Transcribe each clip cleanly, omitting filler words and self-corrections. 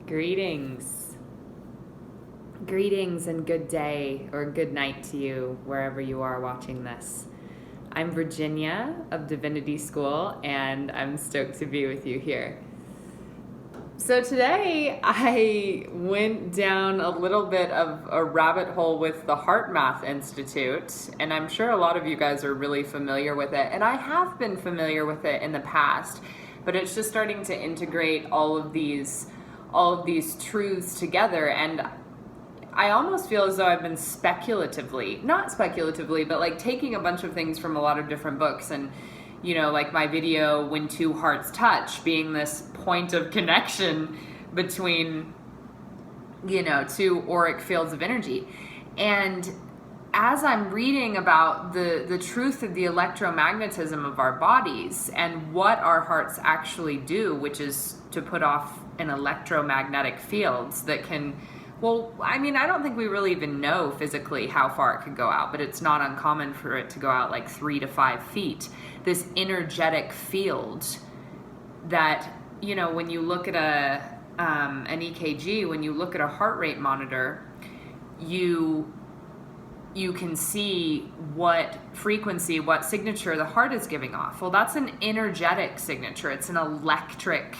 Greetings. Greetings and good day or good night to you wherever you are watching this. I'm Virginia of Divinity School and I'm stoked to be with you here. So today I went down a little bit of a rabbit hole with the HeartMath Institute, and I'm sure a lot of you guys are really familiar with it, and I have been familiar with it in the past, but it's just starting to integrate all of these truths together, and I almost feel as though I've been not speculatively, but like taking a bunch of things from a lot of different books, and like my video, When Two Hearts Touch, being this point of connection between, two auric fields of energy. And as I'm reading about the truth of the electromagnetism of our bodies and what our hearts actually do, which is to put off an electromagnetic fields that can, I don't think we really even know physically how far it could go out, but it's not uncommon for it to go out like 3 to 5 feet. This energetic field that, when you look at an EKG, when you look at a heart rate monitor, you can see what frequency, what signature the heart is giving off. Well, that's an energetic signature. It's an electric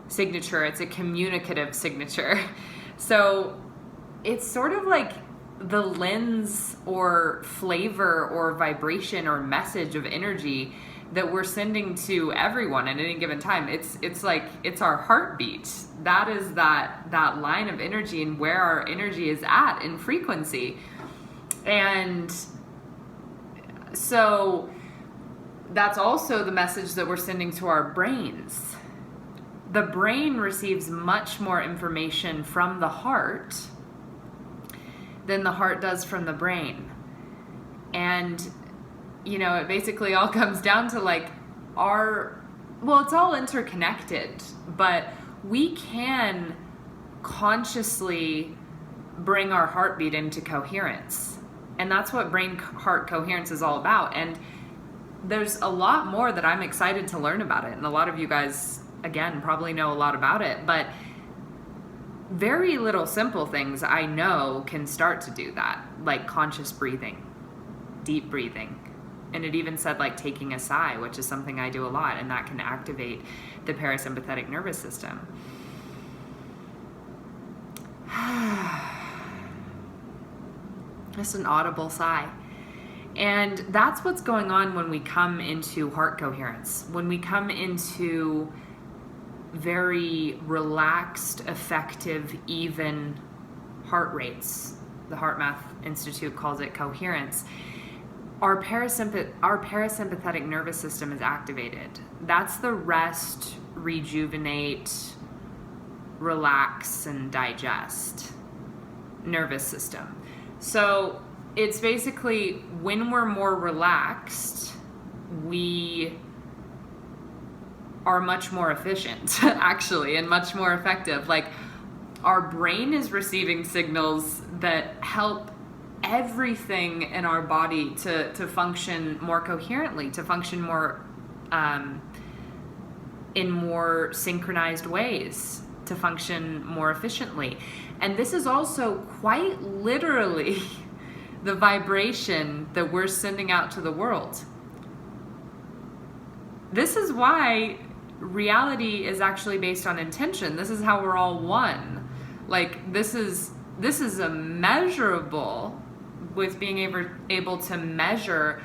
signature. It's a communicative signature. So it's sort of like the lens or flavor or vibration or message of energy that we're sending to everyone at any given time. It's like it's our heartbeat. That is that line of energy and where our energy is at in frequency. And so that's also the message that we're sending to our brains. The brain receives much more information from the heart than the heart does from the brain. And, it basically all comes down to like it's all interconnected, but we can consciously bring our heartbeat into coherence. And that's what brain-heart coherence is all about. And there's a lot more that I'm excited to learn about it. And a lot of you guys, again, probably know a lot about it, but very little simple things I know can start to do that, like conscious breathing, deep breathing. And it even said like taking a sigh, which is something I do a lot, and that can activate the parasympathetic nervous system. Just an audible sigh. And that's what's going on when we come into heart coherence, when we come into very relaxed, effective, even heart rates. The HeartMath Institute calls it coherence. Our parasympathetic nervous system is activated. That's the rest, rejuvenate, relax, and digest nervous system. So it's basically when we're more relaxed, we are much more efficient, actually, and much more effective. Like, our brain is receiving signals that help everything in our body to function more coherently, to function more in more synchronized ways, to function more efficiently. And this is also quite literally the vibration that we're sending out to the world. This is why reality is actually based on intention. This is how we're all one. Like, this is immeasurable with being able to measure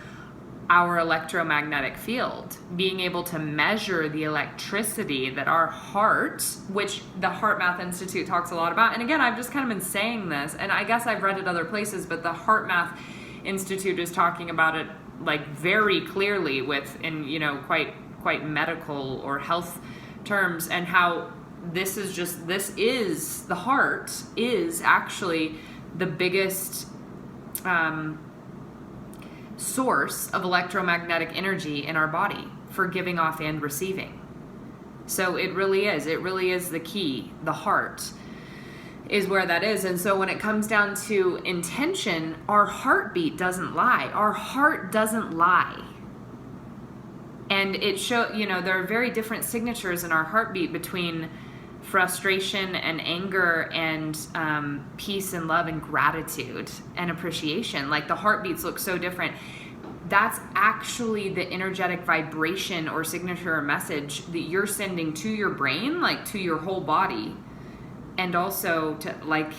our electromagnetic field, being able to measure the electricity that our heart, which the HeartMath Institute talks a lot about. And again, I've just kind of been saying this, and I guess I've read it other places, but the HeartMath Institute is talking about it like very clearly quite medical or health terms, and how the heart is actually the biggest source of electromagnetic energy in our body for giving off and receiving. So it really is the key. The heart is where that is. And so when it comes down to intention, our heartbeat doesn't lie. Our heart doesn't lie. And it there are very different signatures in our heartbeat between frustration and anger and peace and love and gratitude and appreciation. Like the heartbeats look so different. That's actually the energetic vibration or signature or message that you're sending to your brain, like to your whole body. And also to, like,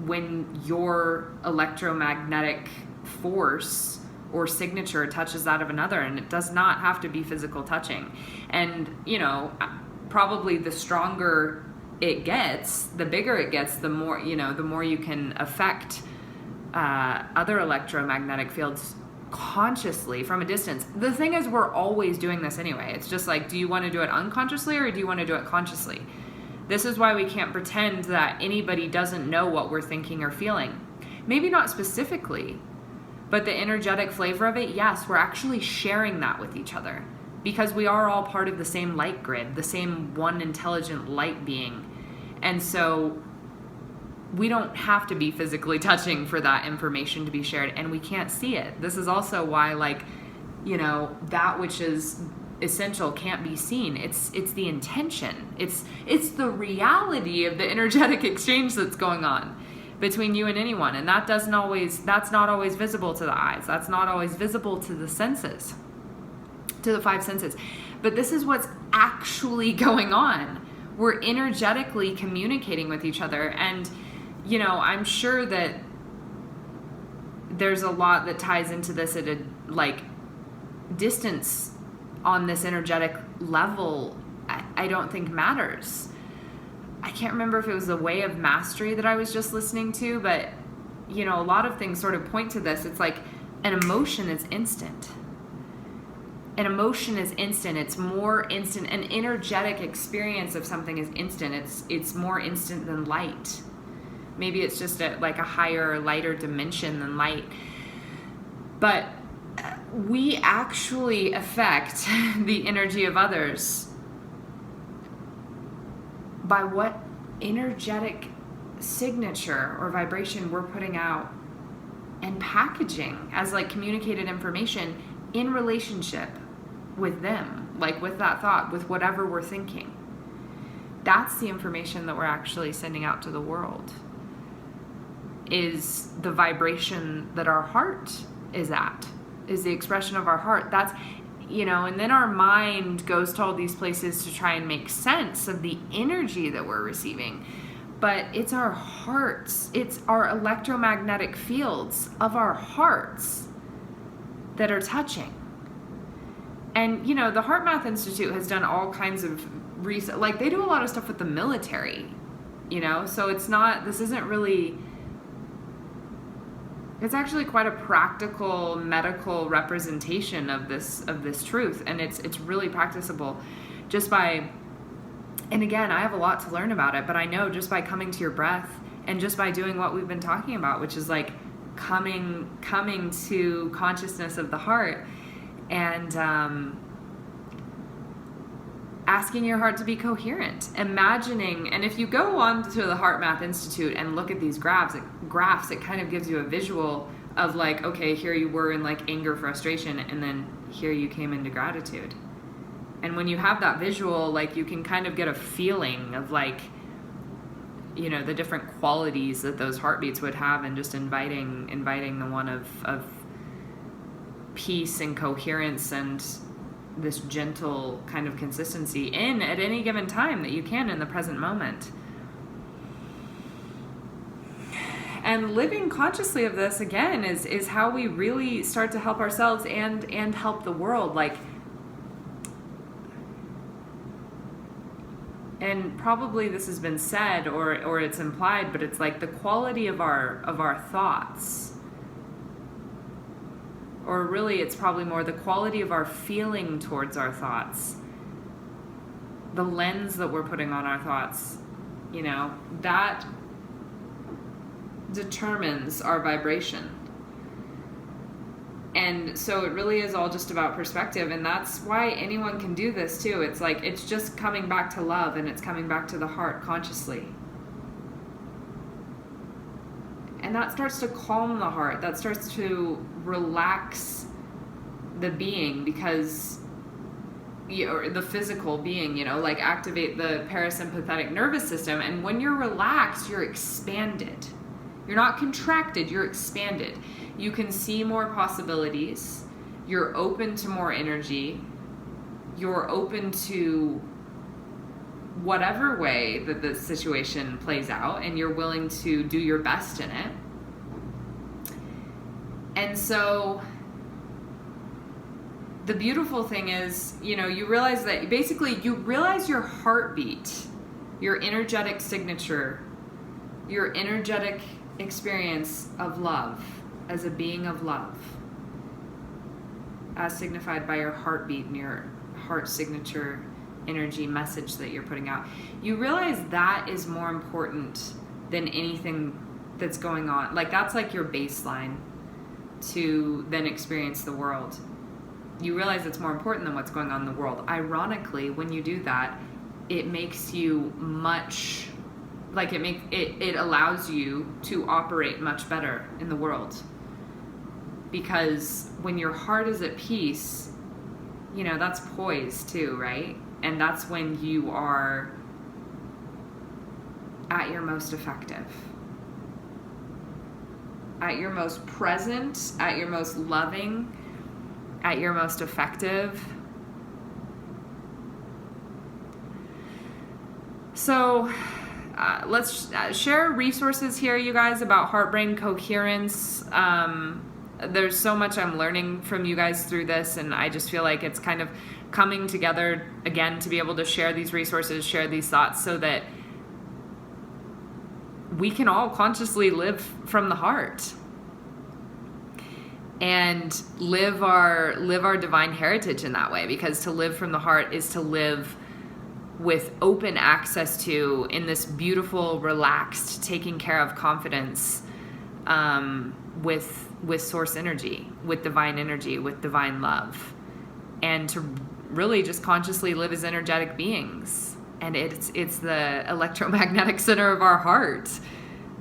when your electromagnetic force or signature touches that of another, and it does not have to be physical touching. And, you know, probably the stronger it gets, the bigger it gets, the more, you know, the more you can affect other electromagnetic fields consciously from a distance. The thing is, we're always doing this anyway. It's just like, do you want to do it unconsciously or do you want to do it consciously? This is why we can't pretend that anybody doesn't know what we're thinking or feeling. Maybe not specifically, but the energetic flavor of it, yes, we're actually sharing that with each other because we are all part of the same light grid, the same one intelligent light being. And so we don't have to be physically touching for that information to be shared, and we can't see it. This is also why, like, you know, that which is essential can't be seen. It's the intention. It's the reality of the energetic exchange that's going on between you and anyone. And that's not always visible to the eyes. That's not always visible to the senses, to the five senses. But this is what's actually going on. We're energetically communicating with each other. And, you know, I'm sure that there's a lot that ties into this at a, like, distance on this energetic level. I don't think matters. I can't remember if it was the Way of Mastery that I was just listening to, but, you know, a lot of things sort of point to this. It's like an emotion is instant. An emotion is instant. It's more instant. An energetic experience of something is instant. It's more instant than light. Maybe it's just like a higher, lighter dimension than light. But we actually affect the energy of others by what energetic signature or vibration we're putting out and packaging as, like, communicated information in relationship with them, like with that thought, with whatever we're thinking. That's the information that we're actually sending out to the world, is the vibration that our heart is at, is the expression of our heart. That's, you know, and then our mind goes to all these places to try and make sense of the energy that we're receiving. But it's our hearts, it's our electromagnetic fields of our hearts that are touching. And, you know, the Heart Math Institute has done all kinds of research. Like, they do a lot of stuff with the military, you know, so it's not, this isn't really, it's actually quite a practical medical representation of this truth, and it's really practicable just by, and again, I have a lot to learn about it, but I know just by coming to your breath and just by doing what we've been talking about, which is like coming to consciousness of the heart and asking your heart to be coherent, imagining, and if you go on to the Heart Math Institute and look at these graphs, it kind of gives you a visual of, like, okay, here you were in, like, anger, frustration, and then here you came into gratitude. And when you have that visual, like, you can kind of get a feeling of, like, you know, the different qualities that those heartbeats would have, and just inviting the one of peace and coherence and this gentle kind of consistency in at any given time that you can in the present moment. And living consciously of this, again, is how we really start to help ourselves and help the world. Like, and probably this has been said or it's implied, but it's like the quality of our thoughts, or really it's probably more the quality of our feeling towards our thoughts, the lens that we're putting on our thoughts, you know, that determines our vibration. And so it really is all just about perspective, and that's why anyone can do this too. It's like, it's just coming back to love, and it's coming back to the heart consciously. And that starts to calm the heart. That starts to relax the being, because, or the physical being, like activate the parasympathetic nervous system. And when you're relaxed, you're expanded. You're not contracted, you're expanded. You can see more possibilities. You're open to more energy. You're open to whatever way that the situation plays out, and you're willing to do your best in it. And so the beautiful thing is, you realize that basically you realize your heartbeat, your energetic signature, your energetic experience of love as a being of love, as signified by your heartbeat and your heart signature energy message that you're putting out. You realize that is more important than anything that's going on. Like, that's like your baseline to then experience the world. You realize it's more important than what's going on in the world. Ironically, when you do that, it makes you much, like it allows you to operate much better in the world. Because when your heart is at peace, that's poise too, right? And that's when you are at your most effective, at your most present, at your most loving, at your most effective. So let's share resources here, you guys, about heart-brain coherence. There's so much I'm learning from you guys through this, and I just feel like it's kind of coming together again to be able to share these resources, share these thoughts, so that we can all consciously live from the heart and live our divine heritage in that way. Because to live from the heart is to live with open access to, in this beautiful, relaxed, taking care of confidence, with source energy, with divine love, and to really just consciously live as energetic beings. And it's the electromagnetic center of our heart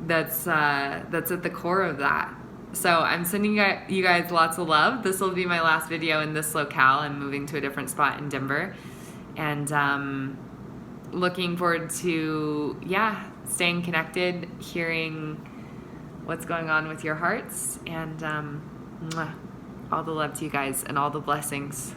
that's at the core of that. So I'm sending you guys lots of love. This will be my last video in this locale. I'm moving to a different spot in Denver, and looking forward to staying connected, hearing what's going on with your hearts, and all the love to you guys and all the blessings.